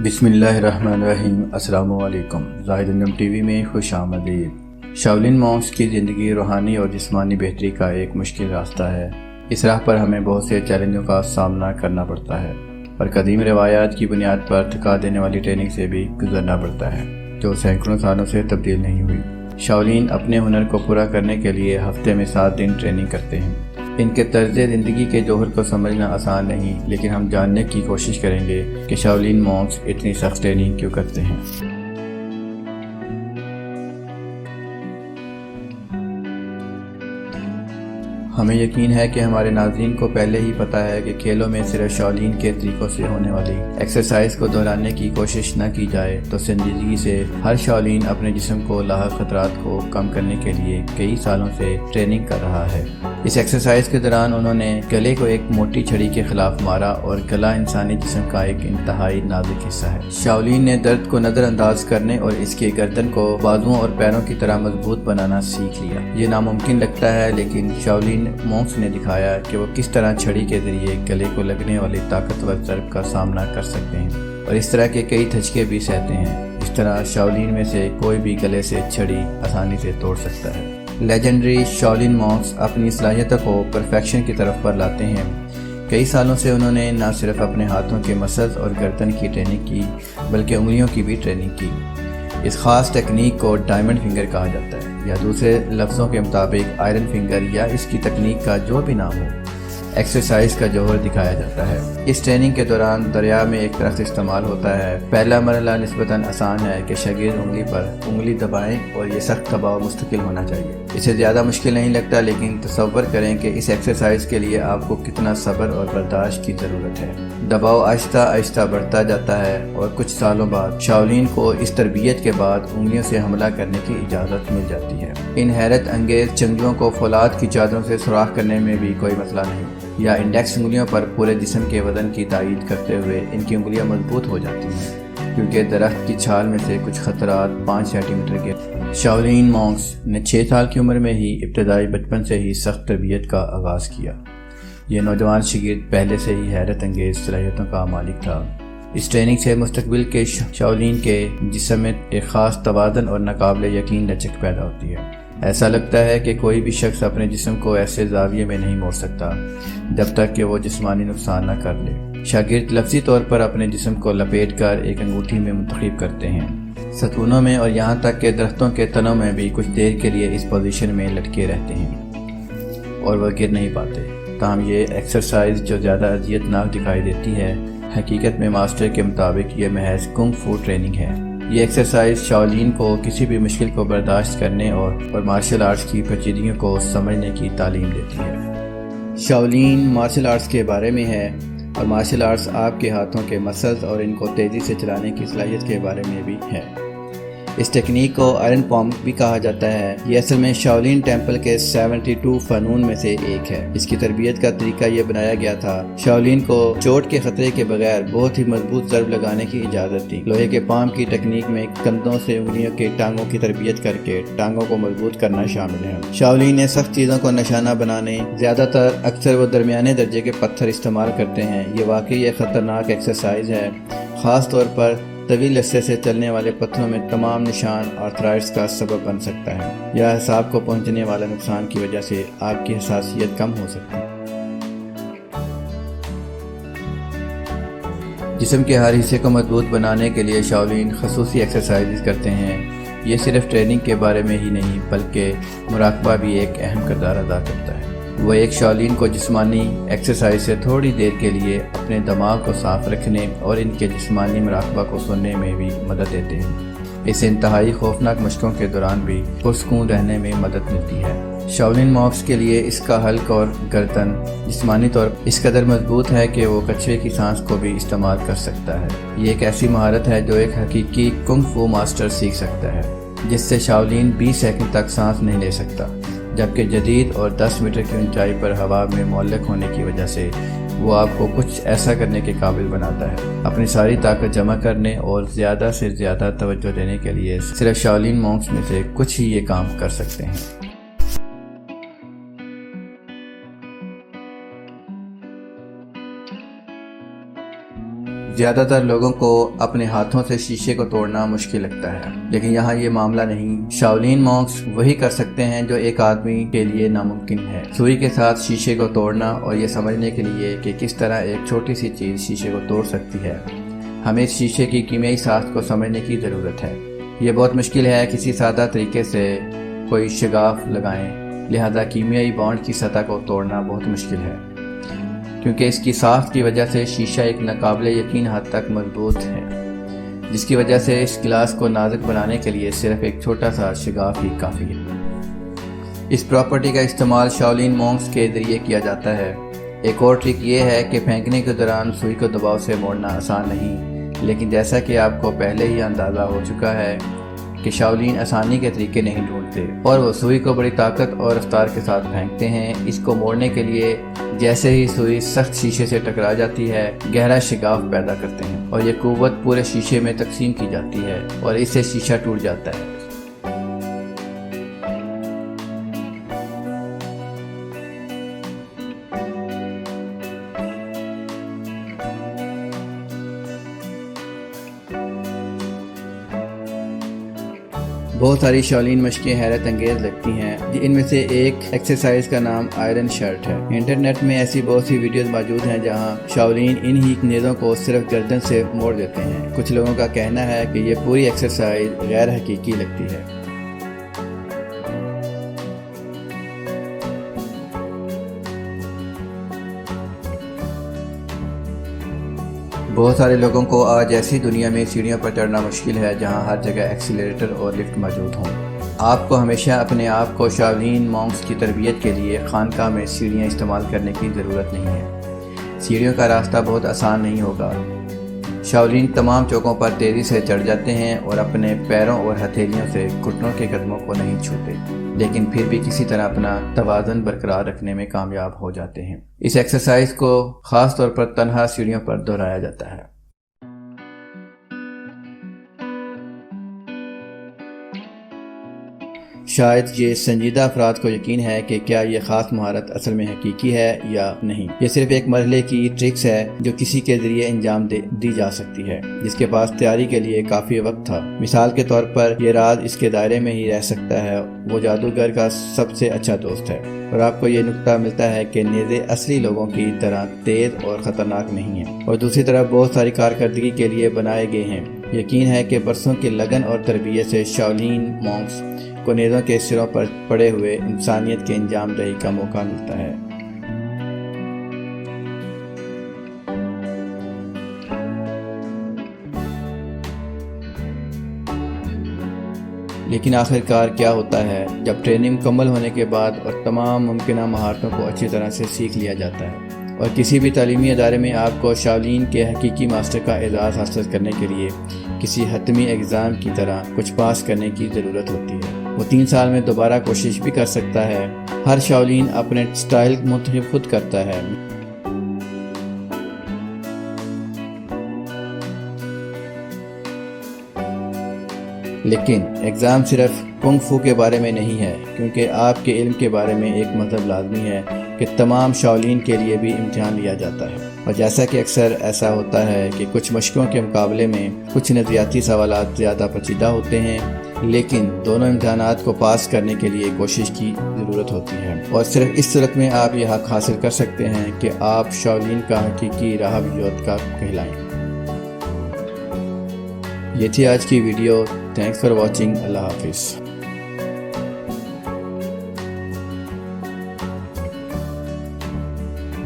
بسم اللہ الرحمن الرحیم۔ السلام علیکم۔ زاہد انجم ٹی وی میں خوش آمدید۔ شاولین مونکس کی زندگی روحانی اور جسمانی بہتری کا ایک مشکل راستہ ہے۔ اس راہ پر ہمیں بہت سے چیلنجوں کا سامنا کرنا پڑتا ہے اور قدیم روایات کی بنیاد پر تھکا دینے والی ٹریننگ سے بھی گزرنا پڑتا ہے جو سینکڑوں سالوں سے تبدیل نہیں ہوئی۔ شاولین اپنے ہنر کو پورا کرنے کے لیے ہفتے میں 7 دن ٹریننگ کرتے ہیں۔ ان کے طرز زندگی کے جوہر کو سمجھنا آسان نہیں، لیکن ہم جاننے کی کوشش کریں گے کہ شاولین مونکس اتنی سخت ٹریننگ کیوں کرتے ہیں۔ ہمیں یقین ہے کہ ہمارے ناظرین کو پہلے ہی پتہ ہے کہ کھیلوں میں صرف شاولین کے طریقوں سے ہونے والی ایکسرسائز کو دہرانے کی کوشش نہ کی جائے تو سنجیدگی سے ہر شاولین اپنے جسم کو لاحق خطرات کو کم کرنے کے لیے کئی سالوں سے ٹریننگ کر رہا ہے۔ اس ایکسرسائز کے دوران انہوں نے گلے کو ایک موٹی چھڑی کے خلاف مارا، اور گلا انسانی جسم کا ایک انتہائی نازک حصہ ہے۔ شاولین نے درد کو نظر انداز کرنے اور اس کے گردن کو بازوؤں اور پیروں کی طرح مضبوط بنانا سیکھ لیا۔ یہ ناممکن لگتا ہے، لیکن شاولین مونکس نے دکھایا کہ وہ کس طرح چھڑی کے ذریعے گلے کو لگنے والی طاقتور ضرب کا سامنا کر سکتے ہیں اور اس طرح کے کئی دھچکے بھی سہتے ہیں۔ اس طرح شاولین میں سے کوئی بھی گلے سے چھڑی آسانی سے توڑ سکتا ہے۔ لیجنڈری شاولین مونکس اپنی صلاحیتوں کو پرفیکشن کی طرف پر لاتے ہیں۔ کئی سالوں سے انہوں نے نہ صرف اپنے ہاتھوں کے مسلز اور گردن کی ٹریننگ کی بلکہ انگلیوں کی بھی ٹریننگ کی۔ اس خاص ٹیکنیک کو ڈائمنڈ فنگر کہا جاتا ہے، یا دوسرے لفظوں کے مطابق آئرن فنگر، یا اس کی تکنیک کا جو بھی نام ہو، ایکسرسائز کا جوہر دکھایا جاتا ہے۔ اس ٹریننگ کے دوران دریا میں ایک درخت استعمال ہوتا ہے۔ پہلا مرحلہ نسبتاً آسان ہے کہ شاگرد انگلی پر انگلی دبائیں اور یہ سخت دباؤ مستقل ہونا چاہیے۔ اسے زیادہ مشکل نہیں لگتا، لیکن تصور کریں کہ اس ایکسرسائز کے لیے آپ کو کتنا صبر اور برداشت کی ضرورت ہے۔ دباؤ آہستہ آہستہ بڑھتا جاتا ہے اور کچھ سالوں بعد شاولین کو اس تربیت کے بعد انگلیوں سے حملہ کرنے کی اجازت مل جاتی ہے۔ ان حیرت انگیز چنگیوں کو فولاد کی چادروں سے سوراخ کرنے میں بھی کوئی مسئلہ نہیں، یا انڈیکس انگلیوں پر پورے جسم کے وزن کی تائید کرتے ہوئے ان کی انگلیاں مضبوط ہو جاتی ہیں، کیونکہ درخت کی چھال میں سے کچھ خطرات 5 سینٹی میٹر کے۔ شاولین مونکس نے 6 سال کی عمر میں ہی ابتدائی بچپن سے ہی سخت تربیت کا آغاز کیا۔ یہ نوجوان شاگرد پہلے سے ہی حیرت انگیز صلاحیتوں کا مالک تھا۔ اس ٹریننگ سے مستقبل کے شاولین کے جسم میں ایک خاص توازن اور ناقابل یقین لچک پیدا ہوتی ہے۔ ایسا لگتا ہے کہ کوئی بھی شخص اپنے جسم کو ایسے زاویے میں نہیں موڑ سکتا جب تک کہ وہ جسمانی نقصان نہ کر لے۔ شاگرد لفظی طور پر اپنے جسم کو لپیٹ کر ایک انگوٹھی میں منتخب کرتے ہیں۔ ستونوں میں اور یہاں تک کہ درختوں کے تنوں میں بھی کچھ دیر کے لیے اس پوزیشن میں لٹکے رہتے ہیں اور وہ گر نہیں پاتے۔ تاہم یہ ایکسرسائز جو زیادہ اذیت ناک دکھائی دیتی ہے، حقیقت میں ماسٹر کے مطابق یہ محض کنگ فو ٹریننگ ہے۔ یہ ایکسرسائز شاولین کو کسی بھی مشکل کو برداشت کرنے اور مارشل آرٹس کی پیچیدگیوں کو سمجھنے کی تعلیم دیتی ہے۔ شاولین مارشل آرٹس کے بارے میں ہے، اور مارشل آرٹس آپ کے ہاتھوں کے مسلز اور ان کو تیزی سے چلانے کی صلاحیت کے بارے میں بھی ہے۔ اس ٹیکنیک کو آئرن پام بھی کہا جاتا ہے۔ یہ اصل میں شاولین ٹیمپل کے 72 فنون میں سے ایک ہے۔ اس کی تربیت کا طریقہ یہ بنایا گیا تھا شاولین کو چوٹ کے خطرے کے بغیر بہت ہی مضبوط ضرب لگانے کی اجازت تھی۔ لوہے کے پام کی ٹیکنیک میں کندھوں سے انگلیوں کے ٹانگوں کی تربیت کر کے ٹانگوں کو مضبوط کرنا شامل ہے۔ شاولین نے سخت چیزوں کو نشانہ بنانے زیادہ تر اکثر وہ درمیانے درجے کے پتھر استعمال کرتے ہیں۔ یہ واقعی ایک خطرناک ایکسرسائز ہے، خاص طور پر طویل عرصے سے چلنے والے پتھروں میں تمام نشان آرتھرائٹس کا سبب بن سکتا ہے، یا اعصاب کو پہنچنے والا نقصان کی وجہ سے آپ کی حساسیت کم ہو سکتی ہے۔ جسم کے ہر حصے کو مضبوط بنانے کے لیے شاولین خصوصی ایکسرسائز کرتے ہیں۔ یہ صرف ٹریننگ کے بارے میں ہی نہیں بلکہ مراقبہ بھی ایک اہم کردار ادا کرتا ہے۔ وہ ایک شاولین کو جسمانی ایکسرسائز سے تھوڑی دیر کے لیے اپنے دماغ کو صاف رکھنے اور ان کے جسمانی مراقبہ کو سننے میں بھی مدد دیتے ہیں۔ اس انتہائی خوفناک مشقوں کے دوران بھی پرسکون رہنے میں مدد ملتی ہے۔ شاولین مونکس کے لیے اس کا حلق اور گردن جسمانی طور پر اس قدر مضبوط ہے کہ وہ کچھوے کی سانس کو بھی استعمال کر سکتا ہے۔ یہ ایک ایسی مہارت ہے جو ایک حقیقی کنگ فو ماسٹر سیکھ سکتا ہے، جس سے شاولین 20 سیکنڈ تک سانس نہیں لے سکتا، جبکہ جدید اور 10 میٹر کی اونچائی پر ہوا میں معلق ہونے کی وجہ سے وہ آپ کو کچھ ایسا کرنے کے قابل بناتا ہے۔ اپنی ساری طاقت جمع کرنے اور زیادہ سے زیادہ توجہ دینے کے لیے صرف شاولین مونکس میں سے کچھ ہی یہ کام کر سکتے ہیں۔ زیادہ تر لوگوں کو اپنے ہاتھوں سے شیشے کو توڑنا مشکل لگتا ہے، لیکن یہاں یہ معاملہ نہیں۔ شاولین مونکس وہی کر سکتے ہیں جو ایک آدمی کے لیے ناممکن ہے، سوئی کے ساتھ شیشے کو توڑنا، اور یہ سمجھنے کے لیے کہ کس طرح ایک چھوٹی سی چیز شیشے کو توڑ سکتی ہے۔ ہمیں اس شیشے کی کیمیائی ساخت کو سمجھنے کی ضرورت ہے۔ یہ بہت مشکل ہے کسی سادہ طریقے سے کوئی شگاف لگائیں، لہذا کیمیائی بانڈ کی سطح کو توڑنا بہت مشکل ہے، کیونکہ اس کی ساخت کی وجہ سے شیشہ ایک ناقابل یقین حد تک مضبوط ہے، جس کی وجہ سے اس گلاس کو نازک بنانے کے لیے صرف ایک چھوٹا سا شگاف ہی کافی ہے۔ اس پراپرٹی کا استعمال شاولین مونکس کے ذریعے کیا جاتا ہے۔ ایک اور ٹرک یہ ہے کہ پھینکنے کے دوران سوئی کو دباؤ سے موڑنا آسان نہیں، لیکن جیسا کہ آپ کو پہلے ہی اندازہ ہو چکا ہے کہ شاولین آسانی کے طریقے نہیں ڈھونڈتے، اور وہ سوئی کو بڑی طاقت اور رفتار کے ساتھ پھینکتے ہیں۔ اس کو موڑنے کے لیے جیسے ہی سوئی سخت شیشے سے ٹکرا جاتی ہے، گہرا شگاف پیدا کرتے ہیں، اور یہ قوت پورے شیشے میں تقسیم کی جاتی ہے اور اس سے شیشہ ٹوٹ جاتا ہے۔ بہت ساری شاولین مشقیں حیرت انگیز لگتی ہیں، ان میں سے ایک ایکسرسائز کا نام آئرن شرٹ ہے۔ انٹرنیٹ میں ایسی بہت سی ویڈیوز موجود ہیں جہاں شاولین ان ہی نیزوں کو صرف گردن سے موڑ دیتے ہیں۔ کچھ لوگوں کا کہنا ہے کہ یہ پوری ایکسرسائز غیر حقیقی لگتی ہے۔ بہت سارے لوگوں کو آج ایسی دنیا میں سیڑھیوں پر چڑھنا مشکل ہے جہاں ہر جگہ ایکسیلریٹر اور لفٹ موجود ہوں۔ آپ کو ہمیشہ اپنے آپ کو شاولین مونکس کی تربیت کے لیے خانقاہ میں سیڑھیاں استعمال کرنے کی ضرورت نہیں ہے۔ سیڑھیوں کا راستہ بہت آسان نہیں ہوگا۔ شاولین تمام چوکوں پر تیزی سے چڑھ جاتے ہیں اور اپنے پیروں اور ہتھیلیوں سے گھٹنوں کے قدموں کو نہیں چھوتے، لیکن پھر بھی کسی طرح اپنا توازن برقرار رکھنے میں کامیاب ہو جاتے ہیں۔ اس ایکسرسائز کو خاص طور پر تنہا سیڑھیوں پر دہرایا جاتا ہے۔ شاید یہ سنجیدہ افراد کو یقین ہے کہ کیا یہ خاص مہارت اصل میں حقیقی ہے یا نہیں۔ یہ صرف ایک مرحلے کی ٹرکس ہے جو کسی کے ذریعے انجام دی جا سکتی ہے جس کے پاس تیاری کے لیے کافی وقت تھا۔ مثال کے طور پر یہ راز اس کے دائرے میں ہی رہ سکتا ہے، وہ جادوگر کا سب سے اچھا دوست ہے، اور آپ کو یہ نکتہ ملتا ہے کہ نیزے اصلی لوگوں کی طرح تیز اور خطرناک نہیں ہیں، اور دوسری طرف بہت ساری کارکردگی کے لیے بنائے گئے ہیں۔ یقین ہے کہ برسوں کی لگن اور تربیت سے شاولین مونکس کو نیزوں کے سروں پر پڑے ہوئے انسانیت کے انجام دہی کا موقع ملتا ہے۔ لیکن آخرکار کیا ہوتا ہے جب ٹریننگ مکمل ہونے کے بعد اور تمام ممکنہ مہارتوں کو اچھی طرح سے سیکھ لیا جاتا ہے، اور کسی بھی تعلیمی ادارے میں آپ کو شاولین کے حقیقی ماسٹر کا اعزاز حاصل کرنے کے لیے کسی حتمی ایگزام کی طرح کچھ پاس کرنے کی ضرورت ہوتی ہے۔ وہ 3 سال میں دوبارہ کوشش بھی کر سکتا ہے۔ ہر شاولین اپنے سٹائل منتخب خود کرتا ہے۔ لیکن ایگزام صرف کنگ فو کے بارے میں نہیں ہے، کیونکہ آپ کے علم کے بارے میں ایک مطلب لازمی ہے کہ تمام شاولین کے لیے بھی امتحان لیا جاتا ہے، اور جیسا کہ اکثر ایسا ہوتا ہے کہ کچھ مشقوں کے مقابلے میں کچھ نظریاتی سوالات زیادہ پیچیدہ ہوتے ہیں، لیکن دونوں امتحانات کو پاس کرنے کے لیے کوشش کی ضرورت ہوتی ہے، اور صرف اس صورت میں آپ یہ حق حاصل کر سکتے ہیں کہ آپ شاولین کا حقیقی راہب یودھا کہلائیں۔ یہ تھی آج کی ویڈیو۔ Thanks for watching. اللہ حافظ۔